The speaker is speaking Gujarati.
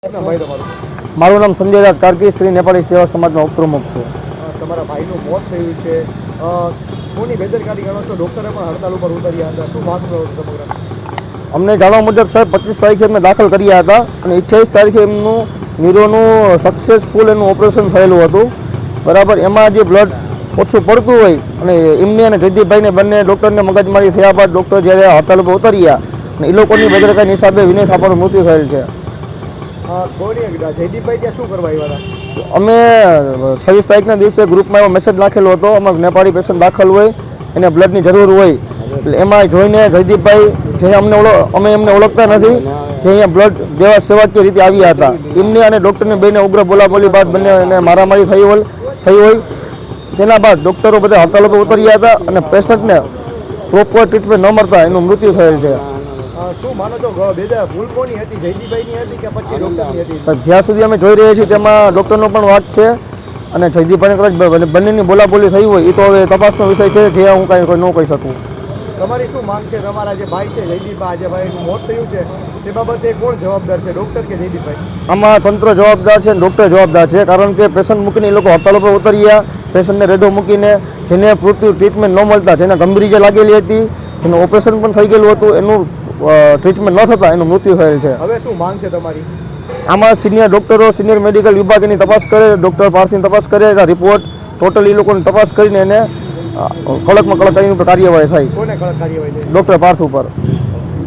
ભાઈ તમારું મારું નામ સંજય રાજ કાર્કી, શ્રી નેપાળી સેવા સમાજનો ઉપપ્રમુખ છું. તમારા ભાઈનું મોત થયું છે, કોની બેદરકારી ગણો છો? ડૉક્ટરે પણ હડતાલ ઉપર ઉતર્યા હતા, શું માગણી કરો છો સમગ્ર? અમને જાણવા મુજબ સાહેબ 25 તારીખે એમને દાખલ કર્યા હતા અને 28 તારીખે એમનું ન્યુરોનું સક્સેસફુલ એનું ઓપરેશન થયેલું હતું. બરાબર, એમાં જે બ્લડ ઓછું પડતું હોય અને એમને અને જયદીપભાઈને બંને ડૉક્ટરને મગજમારી થયા બાદ ડૉક્ટર જ્યારે હડતાલ ઉપર ઉતર્યા અને એ લોકોની બેદરકારી હિસાબે વિનય થાપાનું મૃત્યુ થયેલ છે. જયદીપભાઈ ત્યાં શું કરવા આવ્યા હતા? અમે 26 તારીખના દિવસે ગ્રુપમાં એવો મેસેજ નાખેલો હતો, અમારે નેપાળી પેશન્ટ દાખલ હોય એને બ્લડની જરૂર હોય, એટલે એમાં જોઈને જયદીપભાઈ જે અમે એમને ઓળખતા નથી, જે અહીંયા બ્લડ દેવા સેવાકીય રીતે આવ્યા હતા, એમને અને ડૉક્ટરને બેને ઉગ્ર બોલાબોલી બાદ બંને એને મારામારી થઈ હોય. તેના બાદ ડૉક્ટરો બધા હડતાલ ઉપર ઉતર્યા હતા અને પેશન્ટને પ્રોપર ટ્રીટમેન્ટ ન મળતા એનું મૃત્યુ થયેલ છે. શું માનો છો, ભૂલ કોની હતી? જયદીપભાઈની હતી કે પછી ડૉક્ટરની હતી? જ્યાં સુધી અમે જોઈ રહ્યા છીએ તેમાં ડૉક્ટરનો પણ વાંક છે અને જયદીપભાઈને કદાચ બંનેની બોલાબોલી થઈ હોય એ તો હવે તપાસનો વિષય છે, જે હું કાંઈ ન કહી શકું. તમારી શું માંગ છે? તમારા જે ભાઈ છે જયદીપભાઈ, જે ભાઈનું મોત થયું છે તે બાબતે કોણ જવાબદાર છે, ડૉક્ટર કે જયદીપભાઈ? આમાં તંત્ર જવાબદાર છે અને ડૉક્ટર જવાબદાર છે, કારણ કે પેશન્ટ મૂકીને એ લોકો હડતાલ ઉપર ઉતર્યા, પેશન્ટને રેડો મૂકીને જેને પૂરતી ટ્રીટમેન્ટ ન મળતા, જેને ગંભીર ઇજા લાગેલી હતી, એનું ઓપરેશન પણ થઈ ગયેલું હતું, એનું ટ્રીટમેન્ટ ન થતાં એનું મૃત્યુ થયેલ છે. હવે શું માંગ છે તમારી? આમાં સિનિયર ડૉક્ટરો, સિનિયર મેડિકલ વિભાગ એની તપાસ કરે, ડૉક્ટર પાર્થની તપાસ કરે, રિપોર્ટ ટોટલ એ લોકોની તપાસ કરીને એને કડકમાં કડક કાર્યવાહી થાય. કોને કડક કાર્યવાહી? ડૉક્ટર પાર્થ ઉપર.